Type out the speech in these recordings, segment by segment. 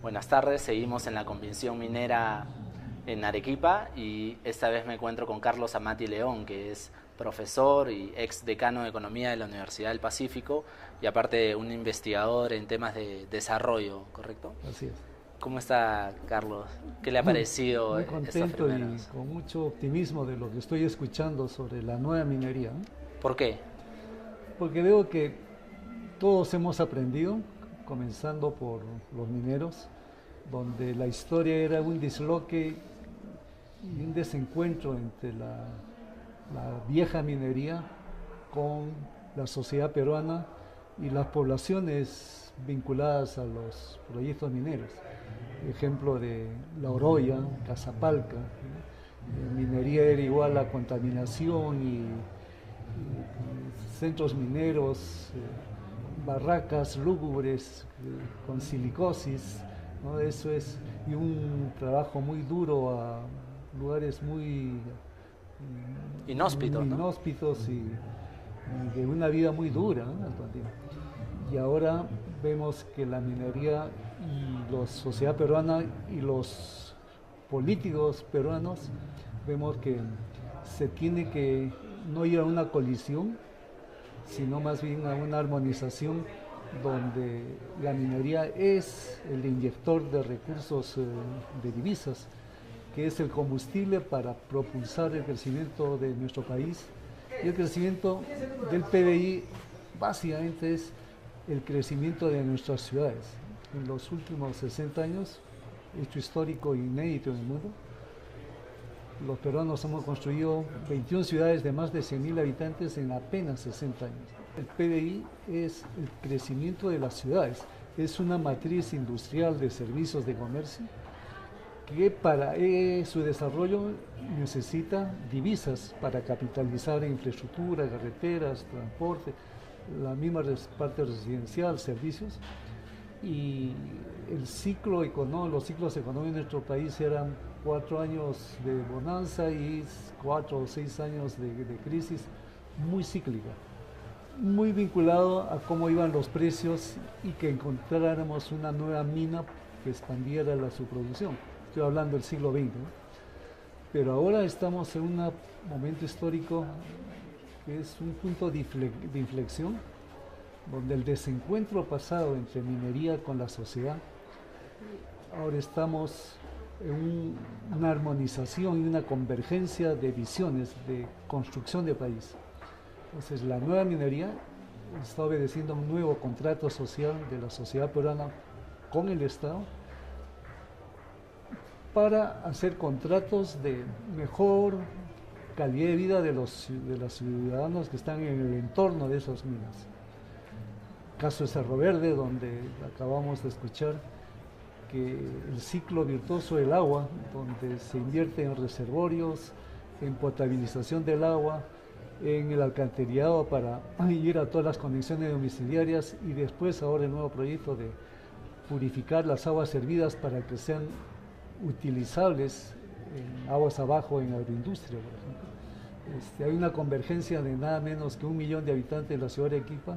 Buenas tardes, seguimos en la Convención Minera en Arequipa y esta vez me encuentro con Carlos Amati León, que es profesor y ex decano de Economía de la Universidad del Pacífico y aparte un investigador en temas de desarrollo, ¿correcto? Así es. ¿Cómo está, Carlos? ¿Qué le ha parecido Muy estos contento y primeros? con mucho optimismo de lo que estoy escuchando sobre la nueva minería, ¿no? ¿Por qué? Porque veo que todos hemos aprendido, comenzando por los mineros, donde la historia era un disloque y un desencuentro entre la vieja minería con la sociedad peruana y las poblaciones vinculadas a los proyectos mineros. Ejemplo de La Oroya, Casapalca, ¿no? Minería era igual a contaminación y centros mineros, barracas lúgubres con silicosis, ¿no? Eso es, y un trabajo muy duro a lugares Inhóspito, muy ¿no? inhóspitos y de una vida muy dura, ¿no? Y ahora vemos que la minería y la sociedad peruana y los políticos peruanos vemos que se tiene que no ir a una colisión, sino más bien a una armonización donde la minería es el inyector de recursos de divisas, que es el combustible para propulsar el crecimiento de nuestro país. Y el crecimiento del PBI básicamente es el crecimiento de nuestras ciudades. En los últimos 60 años, hecho histórico inédito en el mundo, los peruanos hemos construido 21 ciudades de más de 100.000 habitantes en apenas 60 años. El PBI es el crecimiento de las ciudades, es una matriz industrial de servicios de comercio que para su desarrollo necesita divisas para capitalizar en infraestructura, carreteras, transporte, la misma parte residencial, servicios. Y el ciclo los ciclos económicos en nuestro país eran 4 años de bonanza y 4 o 6 años de crisis muy cíclica, muy vinculado a cómo iban los precios y que encontráramos una nueva mina que expandiera su producción. Estoy hablando del siglo XX, ¿no? Pero ahora estamos en un momento histórico que es un punto de inflexión, donde el desencuentro pasado entre minería con la sociedad, ahora estamos en una armonización y una convergencia de visiones de construcción de país. Entonces la nueva minería está obedeciendo a un nuevo contrato social de la sociedad peruana con el Estado para hacer contratos de mejor calidad de vida de los ciudadanos que están en el entorno de esas minas. Caso de Cerro Verde, donde acabamos de escuchar que el ciclo virtuoso del agua, donde se invierte en reservorios, en potabilización del agua, en el alcantarillado para ir a todas las conexiones domiciliarias y después ahora el nuevo proyecto de purificar las aguas servidas para que sean utilizables en aguas abajo en agroindustria, por ejemplo. Hay una convergencia de nada menos que 1 millón de habitantes de la ciudad de Arequipa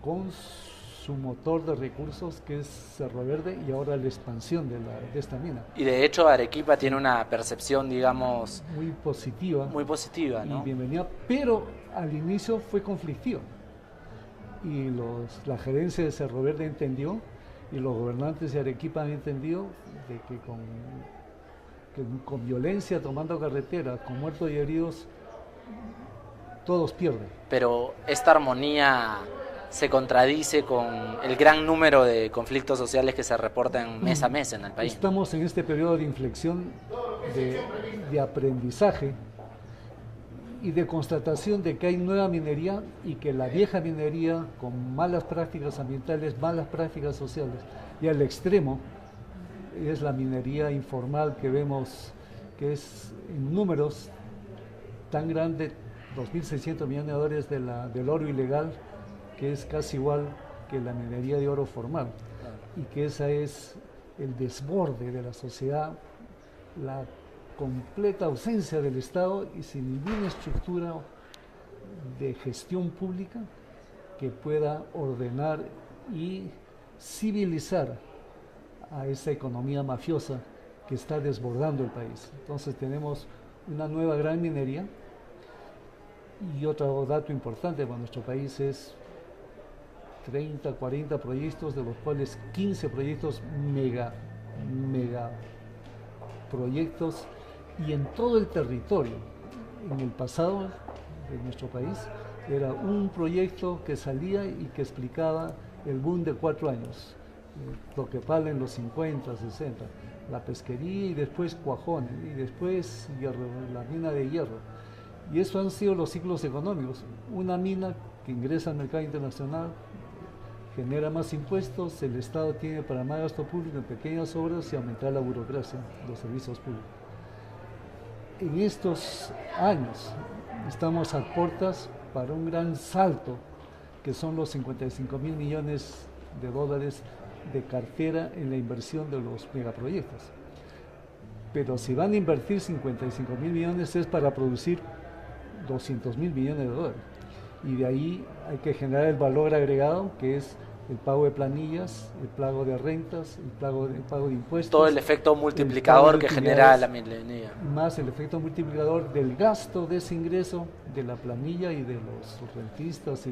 con su motor de recursos que es Cerro Verde y ahora la expansión de esta mina. Y de hecho Arequipa tiene una percepción, digamos, Muy positiva muy positiva, y ¿no? bienvenida, pero al inicio fue conflictiva. Y la gerencia de Cerro Verde entendió y los gobernantes de Arequipa han entendido de que con violencia tomando carreteras, con muertos y heridos, todos pierden. Pero esta armonía se contradice con el gran número de conflictos sociales que se reportan mes a mes en el país, ¿no? Estamos en este periodo de inflexión de aprendizaje y de constatación de que hay nueva minería y que la vieja minería con malas prácticas ambientales, malas prácticas sociales y al extremo es la minería informal que vemos que es en números tan grande, 2.600 millones de dólares del oro ilegal, que es casi igual que la minería de oro formal, y que esa es el desborde de la sociedad, la completa ausencia del Estado y sin ninguna estructura de gestión pública que pueda ordenar y civilizar a esa economía mafiosa que está desbordando el país. Entonces tenemos una nueva gran minería. Y otro dato importante para nuestro país es 30, 40 proyectos, de los cuales 15 proyectos mega proyectos, y en todo el territorio. En el pasado de nuestro país era un proyecto que salía y que explicaba el boom de 4 años, Toquepala en los 50, 60, la pesquería y después Cuajone y después hierro, la mina de hierro. Y eso han sido los ciclos económicos. Una mina que ingresa al mercado internacional genera más impuestos, el Estado tiene para más gasto público en pequeñas obras y aumentar la burocracia, los servicios públicos. En estos años estamos a puertas para un gran salto, que son los 55.000 millones de dólares de cartera en la inversión de los megaproyectos. Pero si van a invertir 55.000 millones es para producir 200.000 millones de dólares. Y de ahí hay que generar el valor agregado, que es el pago de planillas, el pago de rentas, el pago de impuestos. Todo el efecto multiplicador que genera la minería. Más el efecto multiplicador del gasto de ese ingreso, de la planilla y de los rentistas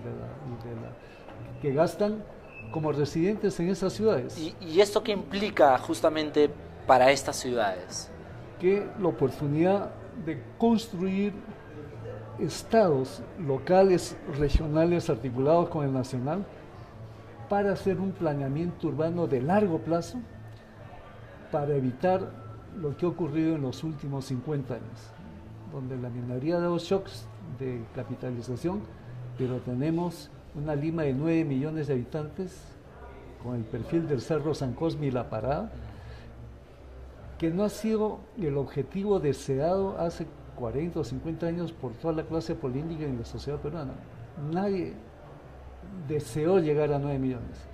que gastan como residentes en esas ciudades. ¿Y esto qué implica justamente para estas ciudades? Que la oportunidad de construir estados locales, regionales, articulados con el nacional, para hacer un planeamiento urbano de largo plazo, para evitar lo que ha ocurrido en los últimos 50 años, donde la minería ha dado shocks de capitalización, pero tenemos una Lima de 9 millones de habitantes, con el perfil del Cerro San Cosme y La Parada, que no ha sido el objetivo deseado hace 40 o 50 años por toda la clase política y la sociedad peruana. Nadie deseó llegar a 9 millones.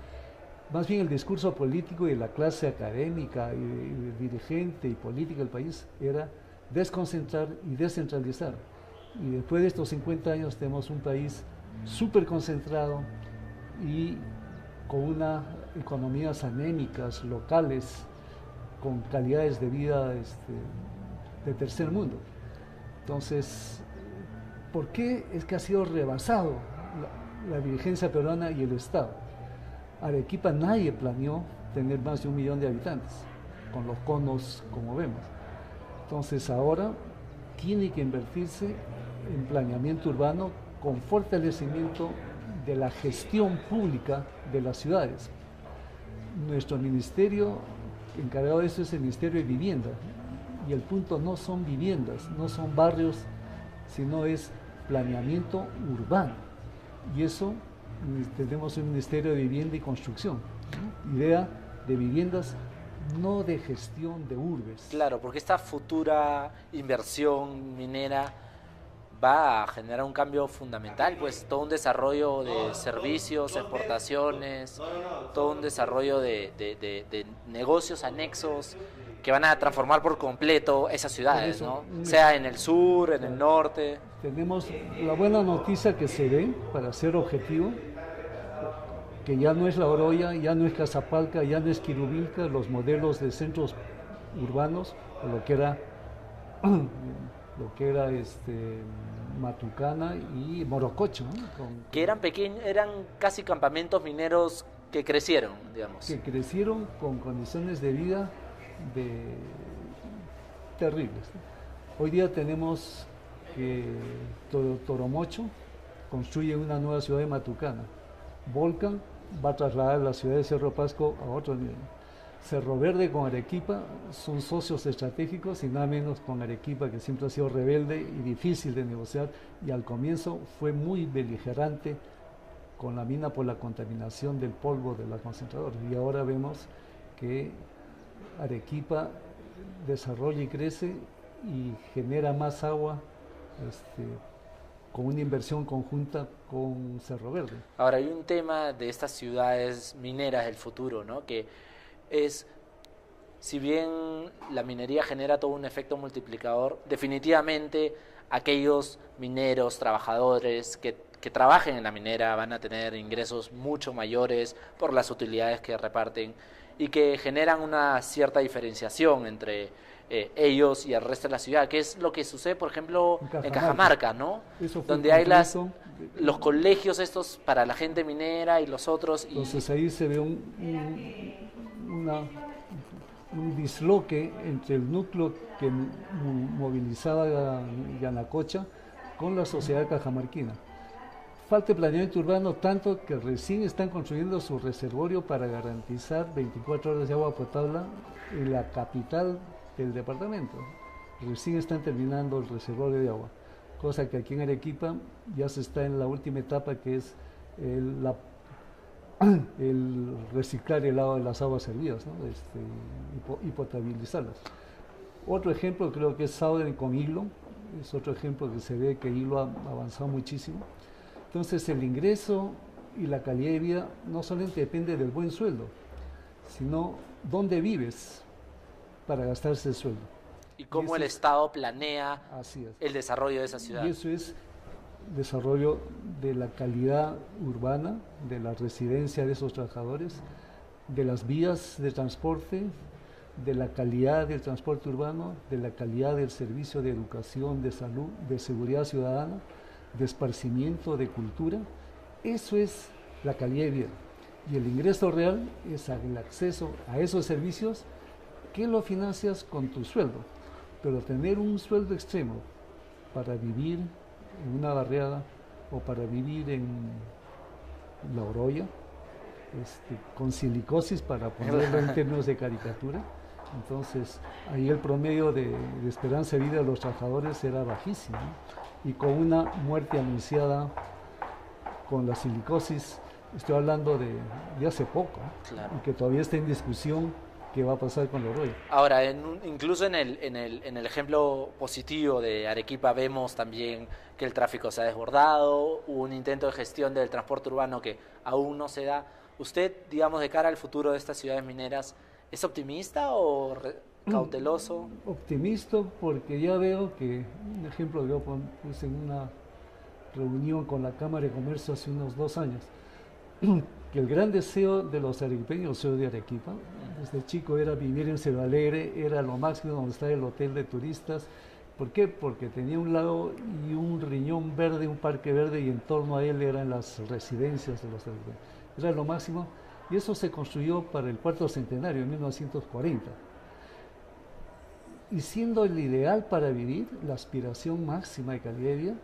Más bien el discurso político de la clase académica y dirigente y política del país era desconcentrar y descentralizar. Y después de estos 50 años tenemos un país súper concentrado y con unas economías anémicas, locales, con calidades de vida de tercer mundo. Entonces, ¿por qué es que ha sido rebasado la dirigencia peruana y el Estado? Arequipa nadie planeó tener más de 1 millón de habitantes, con los conos como vemos. Entonces ahora tiene que invertirse en planeamiento urbano con fortalecimiento de la gestión pública de las ciudades. Nuestro ministerio encargado de eso es el Ministerio de Vivienda, y el punto no son viviendas, no son barrios, sino es planeamiento urbano. Y eso tenemos un Ministerio de Vivienda y Construcción, ¿no? Idea de viviendas, no de gestión de urbes. Claro, porque esta futura inversión minera va a generar un cambio fundamental, pues todo un desarrollo de servicios, exportaciones, todo un desarrollo de negocios anexos que van a transformar por completo esas ciudades, ¿no? Sea en el sur, en el norte. Tenemos la buena noticia que se ve, para ser objetivo, que ya no es La Oroya, ya no es Cazapalca, ya no es Quirubilca, los modelos de centros urbanos, o lo que era Matucana y Morococho, ¿no? Que eran pequeños, eran casi campamentos mineros que crecieron, digamos. Que crecieron con condiciones de vida terribles, ¿no? Hoy día tenemos que Toromocho construye una nueva ciudad de Matucana. Volcan va a trasladar la ciudad de Cerro Pasco a otro nivel. Cerro Verde con Arequipa son socios estratégicos, y nada menos con Arequipa, que siempre ha sido rebelde y difícil de negociar, y al comienzo fue muy beligerante con la mina por la contaminación del polvo de la concentradora. Y ahora vemos que Arequipa desarrolla y crece y genera más agua con una inversión conjunta con Cerro Verde. Ahora, hay un tema de estas ciudades mineras del futuro, ¿no? Que es, si bien la minería genera todo un efecto multiplicador, definitivamente aquellos mineros, trabajadores que trabajen en la minera van a tener ingresos mucho mayores por las utilidades que reparten, y que generan una cierta diferenciación entre ellos y el resto de la ciudad, que es lo que sucede, por ejemplo, en Cajamarca, ¿no? Donde hay los colegios estos para la gente minera y los otros. Entonces ahí se ve un disloque entre el núcleo que movilizaba Yanacocha con la sociedad cajamarquina. Falta de planeamiento urbano tanto que recién están construyendo su reservorio para garantizar 24 horas de agua potable en la capital del departamento. Recién están terminando el reservorio de agua, cosa que aquí en Arequipa ya se está en la última etapa, que es el reciclar las aguas servidas, ¿no? Y potabilizarlas. Otro ejemplo creo que es Sauden con Hilo, es otro ejemplo que se ve que Hilo ha avanzado muchísimo. Entonces el ingreso y la calidad de vida no solamente depende del buen sueldo, sino dónde vives para gastarse el sueldo. Y cómo el Estado planea el desarrollo de esa ciudad. Y eso es desarrollo de la calidad urbana, de la residencia de esos trabajadores, de las vías de transporte, de la calidad del transporte urbano, de la calidad del servicio de educación, de salud, de seguridad ciudadana, de esparcimiento, de cultura. Eso es la calidad de vida. Y el ingreso real es el acceso a esos servicios que lo financias con tu sueldo. Pero tener un sueldo extremo para vivir en una barriada o para vivir en La Oroya, con silicosis, para ponerlo en términos de caricatura, entonces ahí el promedio de esperanza de vida de los trabajadores era bajísimo, ¿no? Y con una muerte anunciada con la silicosis, estoy hablando de hace poco, claro, y que todavía está en discusión qué va a pasar con La Oroya. Ahora, incluso en el ejemplo positivo de Arequipa vemos también que el tráfico se ha desbordado, hubo un intento de gestión del transporte urbano que aún no se da. ¿Usted, digamos, de cara al futuro de estas ciudades mineras, es optimista o cauteloso? Optimista, porque ya veo que, un ejemplo que yo puse en una reunión con la Cámara de Comercio hace unos 2 años, que el gran deseo de los arequipeños, soy de Arequipa, desde chico era vivir en Cerro Alegre, era lo máximo donde está el hotel de turistas. ¿Por qué? Porque tenía un lago y un riñón verde, un parque verde, y en torno a él eran las residencias de los arequipeños. Era lo máximo, y eso se construyó para el cuarto centenario, en 1940. Y siendo el ideal para vivir, la aspiración máxima de calidad de vida,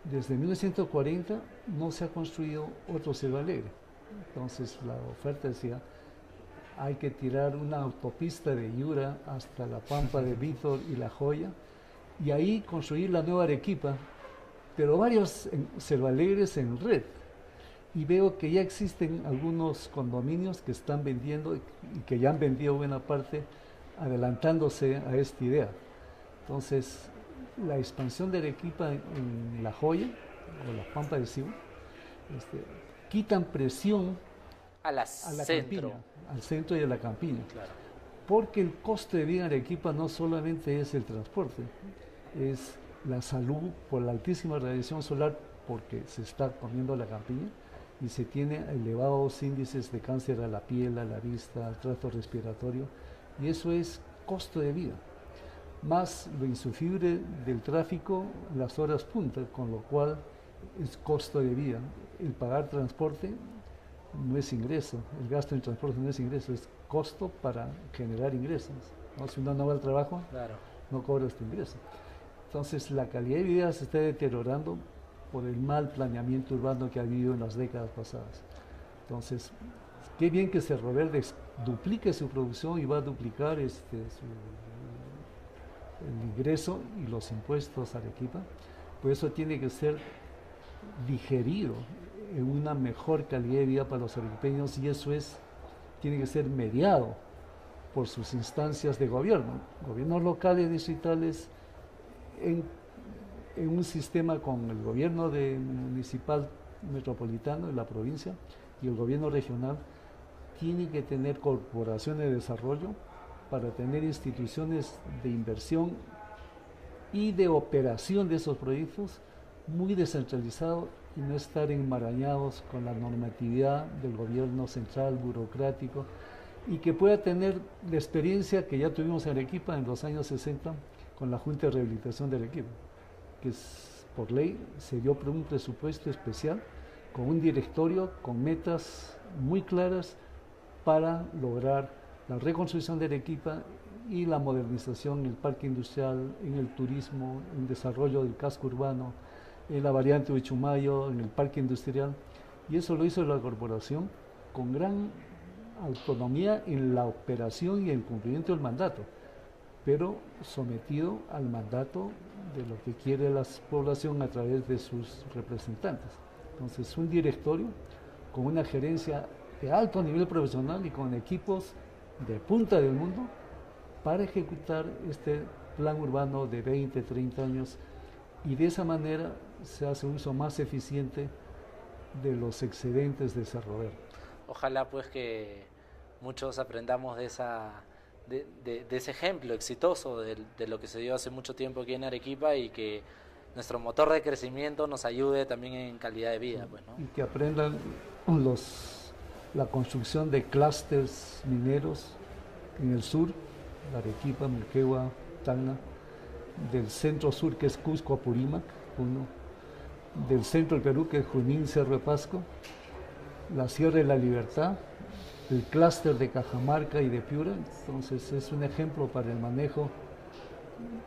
desde 1940 no se ha construido otro Cerro Alegre. Entonces la oferta decía, hay que tirar una autopista de Yura hasta la Pampa de Vítor y La Joya, y ahí construir la nueva Arequipa, pero varios Cerro Alegres en red. Y veo que ya existen algunos condominios que están vendiendo y que ya han vendido buena parte, adelantándose a esta idea. Entonces, la expansión de Arequipa en La Joya o la Pampa de Cibo quitan presión a la campiña, al centro y a la campiña. Claro. Porque el costo de vida en Arequipa no solamente es el transporte, es la salud por la altísima radiación solar, porque se está comiendo la campiña y se tiene elevados índices de cáncer a la piel, a la vista, al tracto respiratorio, y eso es costo de vida, más lo insufrible del tráfico, las horas punta, con lo cual es costo de vida. El pagar transporte no es ingreso, el gasto en transporte no es ingreso, es costo para generar ingresos, ¿no? Si uno no va al trabajo, claro, no cobra este ingreso. Entonces la calidad de vida se está deteriorando por el mal planeamiento urbano que ha habido en las décadas pasadas. Entonces, qué bien que Cerro Verde duplique su producción y va a duplicar el ingreso y los impuestos a Arequipa, pues eso tiene que ser digerido en una mejor calidad de vida para los arequipeños, y eso tiene que ser mediado por sus instancias de gobierno, gobiernos locales, distritales, en un sistema con el gobierno municipal metropolitano de la provincia y el gobierno regional. Tiene que tener corporaciones de desarrollo para tener instituciones de inversión y de operación de esos proyectos muy descentralizados y no estar enmarañados con la normatividad del gobierno central burocrático, y que pueda tener la experiencia que ya tuvimos en Arequipa en los años 60 con la Junta de Rehabilitación de Arequipa, que por ley se dio un presupuesto especial con un directorio con metas muy claras para lograr la reconstrucción de Arequipa y la modernización en el parque industrial, en el turismo, en el desarrollo del casco urbano, en la variante Huichumayo, en el parque industrial. Y eso lo hizo la corporación con gran autonomía en la operación y el cumplimiento del mandato, pero sometido al mandato de lo que quiere la población a través de sus representantes. Entonces, un directorio con una gerencia de alto nivel profesional y con equipos de punta del mundo para ejecutar este plan urbano de 20, 30 años, y de esa manera se hace un uso más eficiente de los excedentes de Cerro Verde. Ojalá pues que muchos aprendamos de ese ejemplo exitoso de lo que se dio hace mucho tiempo aquí en Arequipa, y que nuestro motor de crecimiento nos ayude también en calidad de vida. Pues, ¿no? Y que aprendan la construcción de clústeres mineros en el sur, Arequipa, Moquegua, Tacna, del centro sur, que es Cusco, Apurímac, uno, del centro del Perú, que es Junín, Cerro de Pasco, la Sierra de la Libertad, el clúster de Cajamarca y de Piura. Entonces es un ejemplo para el manejo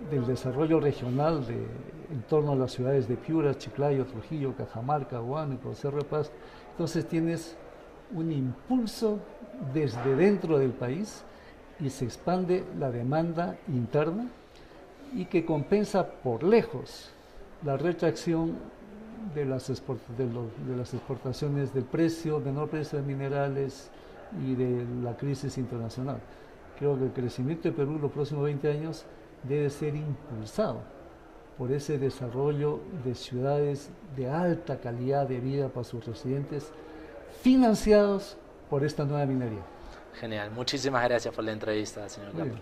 del desarrollo regional en torno a las ciudades de Piura, Chiclayo, Trujillo, Cajamarca, Huánuco, Cerro de Pasco. Entonces tienes un impulso desde dentro del país y se expande la demanda interna, y que compensa por lejos la retracción de las exportaciones, del menor precio de minerales y de la crisis internacional. Creo que el crecimiento de Perú en los próximos 20 años debe ser impulsado por ese desarrollo de ciudades de alta calidad de vida para sus residentes, financiados por esta nueva minería. Genial, muchísimas gracias por la entrevista, señor Campo.